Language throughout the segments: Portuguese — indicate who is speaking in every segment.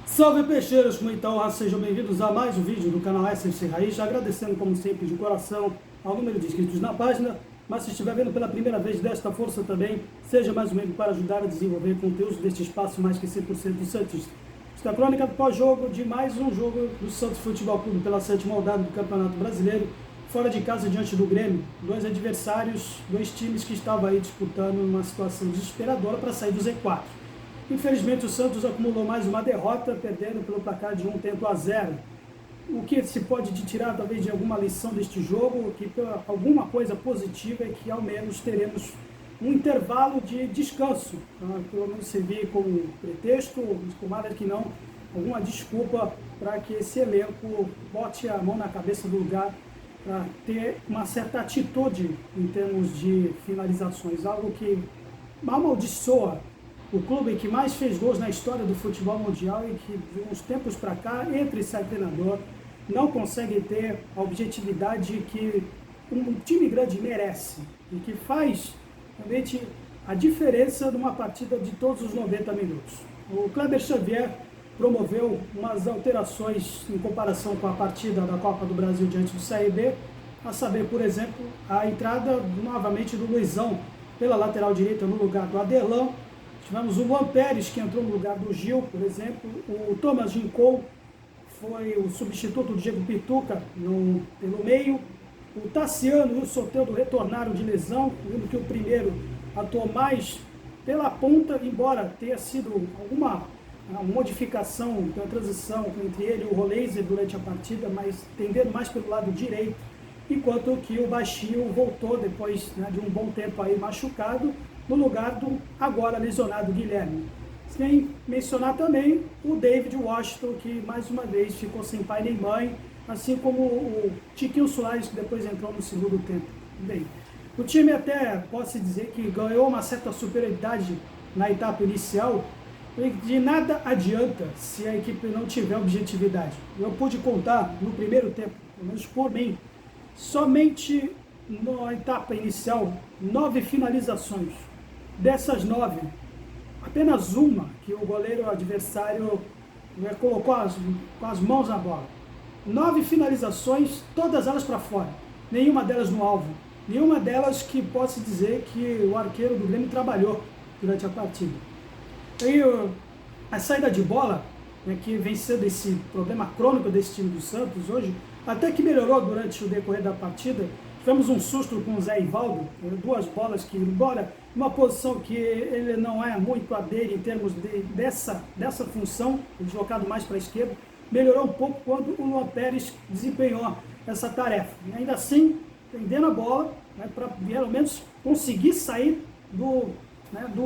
Speaker 1: Salve peixeiros, como então? Sejam bem-vindos a mais um vídeo do canal SFC Raiz, agradecendo como sempre de coração ao número de inscritos na página, mas se estiver vendo pela primeira vez, desta força também, seja mais um membro para ajudar a desenvolver conteúdos deste espaço mais que 100% santista. Esta é a crônica do pós-jogo de mais um jogo do Santos Futebol Clube pela 7ª rodada do Campeonato Brasileiro, fora de casa diante do Grêmio, dois adversários, dois times que estavam aí disputando uma situação desesperadora para sair do Z4. Infelizmente o Santos acumulou mais uma derrota, perdendo pelo placar de 1-0. O que se pode tirar talvez de alguma lição deste jogo, que alguma coisa positiva é que ao menos teremos um intervalo de descanso, pelo menos servir como pretexto, tomara que não, alguma desculpa para que esse elenco bote a mão na cabeça do lugar para ter uma certa atitude em termos de finalizações, algo que amaldiçoa o clube que mais fez gols na história do futebol mundial e que, de uns tempos para cá, entra e sai treinador, não consegue ter a objetividade que um time grande merece e que faz realmente a diferença numa partida de todos os 90 minutos. O Kleber Xavier promoveu umas alterações em comparação com a partida da Copa do Brasil diante do CRB, a saber, por exemplo, a entrada novamente do Luizão pela lateral direita no lugar do Aderlan. Tivemos o Luan Pérez, que entrou no lugar do Gil, por exemplo. O Thomas Gincou foi o substituto do Diego Pituca pelo meio. O Tassiano e o Soteldo retornaram de lesão, vendo que o primeiro atuou mais pela ponta, embora tenha sido alguma modificação da transição entre ele e o Roleiser durante a partida, mas tendendo mais pelo lado direito, enquanto que o Baixinho voltou depois de um bom tempo aí machucado, no lugar do agora lesionado Guilherme. Sem mencionar também o David Washington, que mais uma vez ficou sem pai nem mãe, assim como o Tiquinho Soares, que depois entrou no segundo tempo. Bem, o time até pode-se dizer que ganhou uma certa superioridade na etapa inicial, e de nada adianta se a equipe não tiver objetividade. Eu pude contar no primeiro tempo, pelo menos por mim, somente na etapa inicial, 9 finalizações. Dessas 9, apenas uma que o goleiro adversário colocou com as mãos na bola. 9 finalizações, todas elas para fora. Nenhuma delas no alvo. Nenhuma delas que possa dizer que o arqueiro do Grêmio trabalhou durante a partida. E a saída de bola, que vem sendo esse problema crônico desse time do Santos hoje, até que melhorou durante o decorrer da partida. Tivemos um susto com o Zé Ivaldo, duas bolas que, embora uma posição que ele não é muito a dele em termos dessa função, deslocado mais para a esquerda, melhorou um pouco quando o Luan Pérez desempenhou essa tarefa. E ainda assim, prendendo a bola, para pelo menos conseguir sair do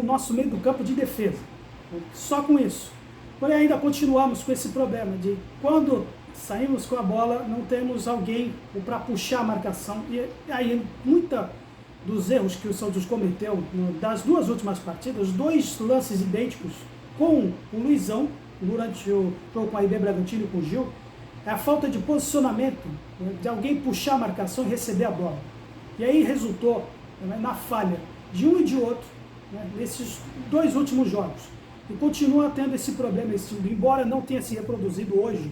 Speaker 1: nosso meio do campo de defesa. Só com isso. Porém, ainda continuamos com esse problema de quando saímos com a bola, não temos alguém para puxar a marcação. E aí, muita dos erros que o Santos cometeu das duas últimas partidas, 2 lances idênticos com o Luizão, durante o jogo com a IB Bragantino e com o Gil, é a falta de posicionamento, de alguém puxar a marcação e receber a bola. E aí resultou na falha de um e de outro, nesses 2 últimos jogos. E continua tendo esse problema, embora não tenha se reproduzido hoje,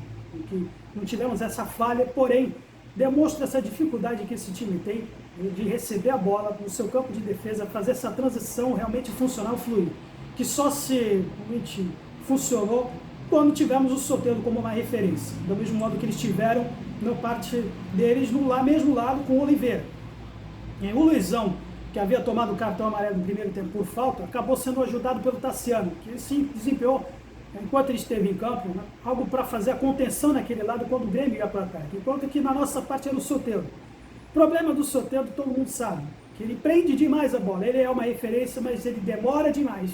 Speaker 1: que não tivemos essa falha, porém demonstra essa dificuldade que esse time tem de receber a bola no seu campo de defesa, fazer essa transição realmente funcional, fluir, que só se realmente funcionou quando tivemos o Soteldo como uma referência, do mesmo modo que eles tiveram na parte deles no mesmo lado com o Oliveira. E o Luizão, que havia tomado o cartão amarelo no primeiro tempo por falta, acabou sendo ajudado pelo Tassiano, que sim desempenhou, enquanto ele esteve em campo, algo para fazer a contenção naquele lado quando o Grêmio ia para o ataque, enquanto que na nossa parte era o Soteldo. O problema do Soteldo, todo mundo sabe, que ele prende demais a bola, ele é uma referência, mas ele demora demais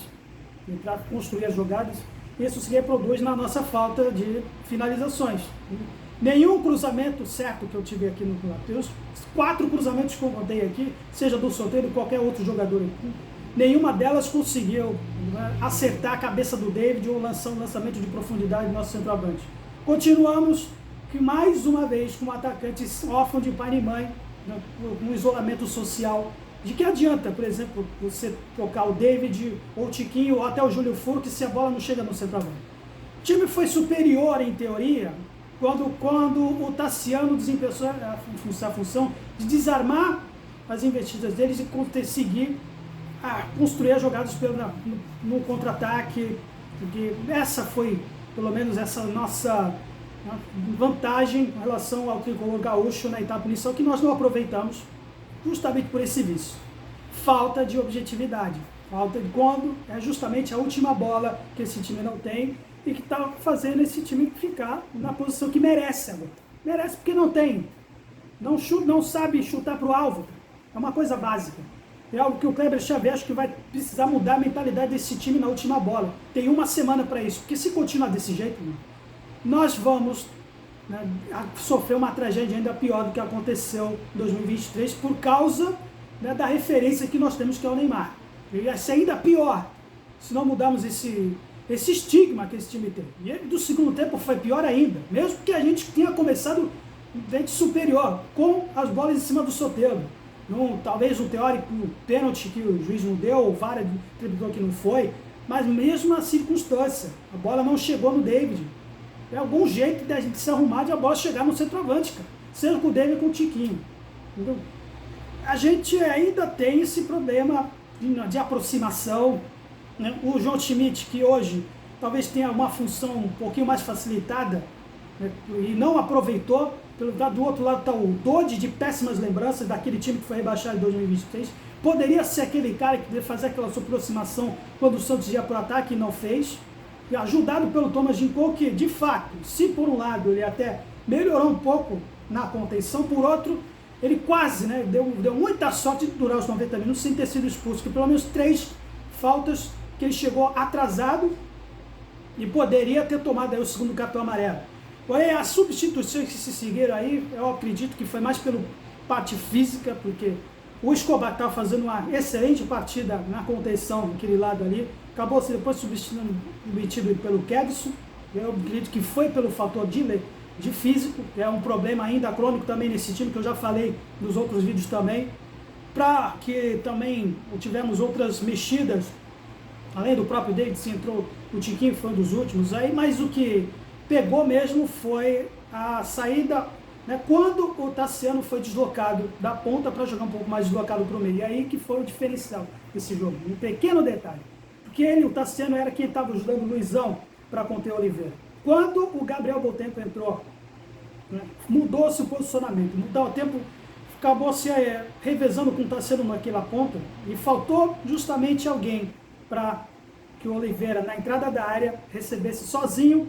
Speaker 1: para construir as jogadas, e isso se reproduz na nossa falta de finalizações. Nenhum cruzamento certo que eu tive aqui no Matheus, 4 cruzamentos que eu contei aqui, seja do Soteldo ou qualquer outro jogador aqui, nenhuma delas conseguiu acertar a cabeça do David ou lançar um lançamento de profundidade do nosso centroavante. Continuamos que mais uma vez com um atacante órfão de pai e mãe, um isolamento social. De que adianta, por exemplo, você trocar o David ou o Tiquinho ou até o Júlio Furque se a bola não chega no centroavante? time foi superior em teoria quando o Tassiano desempenhou a função de desarmar as investidas deles e conseguir construir as jogadas no contra-ataque. Essa foi, pelo menos, essa nossa vantagem em relação ao tricolor gaúcho na etapa inicial, que nós não aproveitamos justamente por esse vício. Falta de objetividade. Falta de quando é justamente a última bola que esse time não tem e que está fazendo esse time ficar na posição que merece agora. Merece porque não tem. Não sabe chutar para o alvo. É uma coisa básica. É algo que o Kleber Xavier acho que vai precisar mudar a mentalidade desse time na última bola. Tem uma semana para isso. Porque se continuar desse jeito, nós vamos sofrer uma tragédia ainda pior do que aconteceu em 2023 por causa da referência que nós temos, que é o Neymar. E vai ser ainda pior se não mudarmos esse estigma que esse time tem. E do segundo tempo foi pior ainda, mesmo que a gente tenha começado de superior, com as bolas em cima do Soteldo. Talvez um teórico pênalti que o juiz não deu, o VAR interpretou que não foi, mas mesmo a circunstância, a bola não chegou no David. É algum jeito da gente se arrumar de a bola chegar no centroavante, cara. Seja com o David ou com o Tiquinho. Entendeu? A gente ainda tem esse problema de aproximação, né? O João Schmidt, que hoje talvez tenha uma função um pouquinho mais facilitada, né? E não aproveitou. Do outro lado está o Dodi, de péssimas lembranças daquele time que foi rebaixado em 2023. Poderia ser aquele cara que poderia fazer aquela sua aproximação quando o Santos ia para o ataque e não fez. E ajudado pelo Thomas Ginkgo, que de fato, se por um lado ele até melhorou um pouco na contenção, por outro, ele quase deu muita sorte de durar os 90 minutos sem ter sido expulso, que pelo menos 3 faltas que ele chegou atrasado e poderia ter tomado aí o segundo cartão amarelo. Porém, as substituições que se seguiram aí, eu acredito que foi mais pela parte física, porque o Escobar estava fazendo uma excelente partida na contenção daquele lado ali, acabou se depois substituído pelo Kevson. Eu acredito que foi pelo fator de físico, que é um problema ainda crônico também nesse time, que eu já falei nos outros vídeos também, para que também tivemos outras mexidas, além do próprio David, se entrou o Tiquinho, que foi um dos últimos aí, mas o que pegou mesmo foi a saída, né, quando o Tassiano foi deslocado da ponta para jogar um pouco mais deslocado para o meio. E aí que foi o diferencial desse jogo, um pequeno detalhe. Porque o Tassiano era quem estava ajudando o Luizão para conter o Oliveira. Quando o Gabriel Beltempo entrou, né, mudou-se o posicionamento. Mudou o tempo, acabou se revezando com o Tassiano naquela ponta e faltou justamente alguém para que o Oliveira, na entrada da área, recebesse sozinho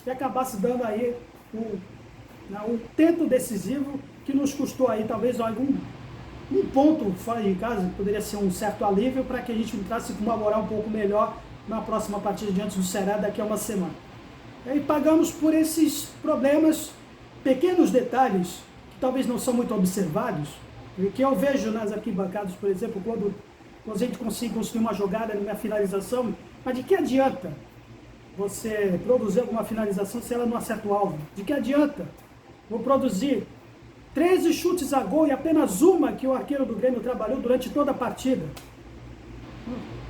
Speaker 1: e acabasse dando aí um tento decisivo que nos custou aí talvez um ponto fora de casa, que poderia ser um certo alívio para que a gente entrasse com uma moral um pouco melhor na próxima partida diante do Ceará daqui a uma semana. E pagamos por esses problemas, pequenos detalhes que talvez não são muito observados, e que eu vejo nas arquibancadas, por exemplo, quando a gente consegue construir uma jogada numa finalização, mas de que adianta você produzir alguma finalização se ela não acerta o alvo? De que adianta? Vou produzir 13 chutes a gol e apenas uma que o arqueiro do Grêmio trabalhou durante toda a partida.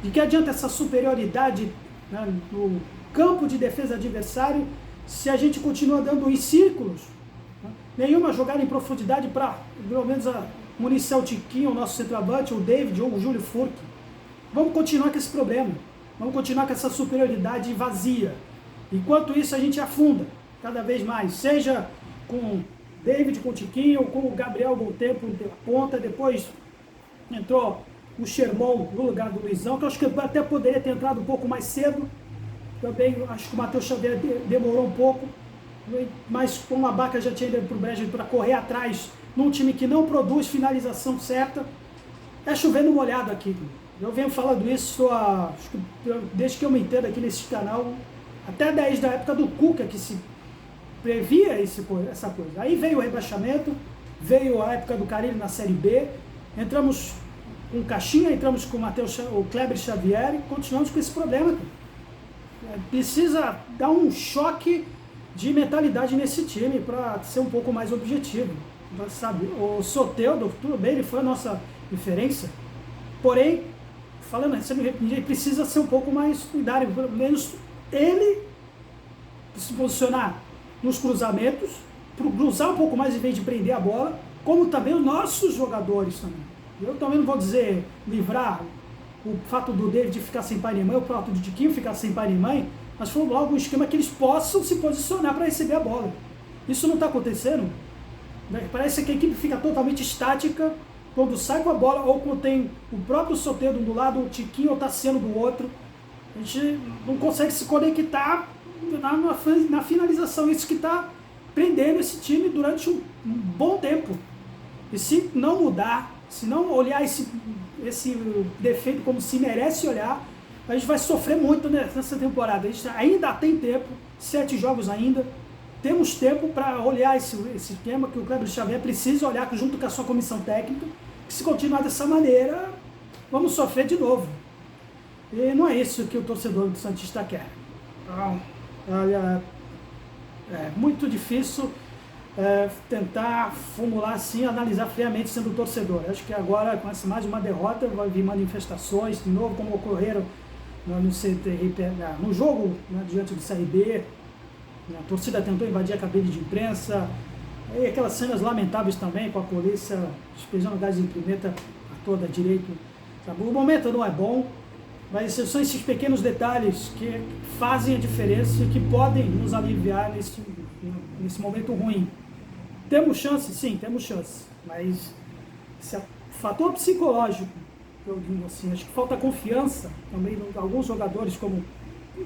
Speaker 1: De que adianta essa superioridade, né, no campo de defesa adversário se a gente continua dando em círculos? Né? Nenhuma jogada em profundidade para, pelo menos, municiar o Tiquinho, o nosso centroavante, o David ou o Júlio Furque. Vamos continuar com esse problema. Vamos continuar com essa superioridade vazia. Enquanto isso, a gente afunda cada vez mais. Seja com o David, com o Tiquinho, com o Gabriel Beltempo na ponta. Depois entrou o Sherman no lugar do Luizão, que eu acho que até poderia ter entrado um pouco mais cedo. Também acho que o Matheus Xavier demorou um pouco. Mas como a Baca já tinha ido para o brejo para correr atrás num time que não produz finalização certa, é chovendo molhado aqui. Eu venho falando isso desde que eu me entendo aqui nesse canal, até desde a época do Cuca, que se previa essa coisa. Aí veio o rebaixamento, veio a época do Carille na Série B, entramos com o Caixinha, entramos com o Kleber Xavier e continuamos com esse problema. Precisa dar um choque de mentalidade nesse time para ser um pouco mais objetivo. Sabe, o Soteldo, tudo bem, ele foi a nossa referência, porém, falando, ele precisa ser um pouco mais cuidado, pelo menos ele se posicionar nos cruzamentos, cruzar um pouco mais em vez de prender a bola, como também os nossos jogadores também. Eu também não vou dizer livrar o fato do David ficar sem pai nem mãe, o fato de Tiquinho ficar sem pai nem mãe, mas foi logo um esquema que eles possam se posicionar para receber a bola. Isso não está acontecendo. Parece que a equipe fica totalmente estática quando sai com a bola ou quando tem o próprio Soteldo do lado, o Tiquinho ou o Tassiano do outro. A gente não consegue se conectar na finalização. Isso que está prendendo esse time durante um bom tempo. E se não mudar, se não olhar esse defeito como se merece olhar, a gente vai sofrer muito nessa temporada. A gente ainda tem tempo, 7 jogos ainda. Temos tempo para olhar esse tema que o Kleber Xavier precisa olhar junto com a sua comissão técnica, que se continuar dessa maneira, vamos sofrer de novo. E não é isso que o torcedor do Santista quer. Então, é muito difícil tentar formular assim, analisar friamente sendo torcedor. Acho que agora, com essa mais uma derrota, vai vir manifestações de novo, como ocorreram no jogo, diante do CRB. A torcida tentou invadir a cabine de imprensa, e aquelas cenas lamentáveis também, com a polícia despejando gás de pimenta a toda direito. Sabe? O momento não é bom, mas são esses pequenos detalhes que fazem a diferença e que podem nos aliviar nesse momento ruim. Temos chance? Sim, temos chance, mas esse fator psicológico, eu digo assim, acho que falta confiança também em alguns jogadores, como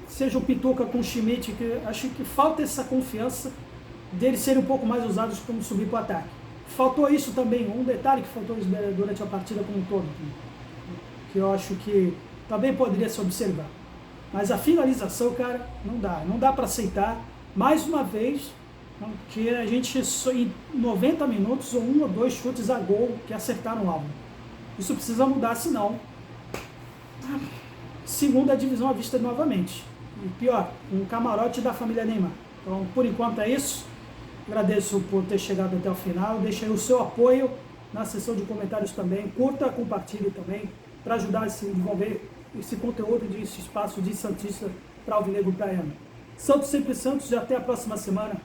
Speaker 1: seja o Pituca com o Schmidt, que acho que falta essa confiança deles serem um pouco mais usados como subir para o ataque. Faltou isso também, um detalhe que faltou durante a partida como um todo, que eu acho que também poderia se observar. Mas a finalização, cara, não dá para aceitar, mais uma vez, que a gente em 90 minutos ou 1 ou 2 chutes a gol que acertaram o alvo. Isso precisa mudar, senão segunda divisão à vista novamente. E pior, um camarote da família Neymar. Então, por enquanto é isso. Agradeço por ter chegado até o final. Deixe aí o seu apoio na seção de comentários também. Curta, compartilhe também, para ajudar a desenvolver esse conteúdo desse espaço de Santista para o Alvinegro Praiano. Santos sempre Santos e até a próxima semana.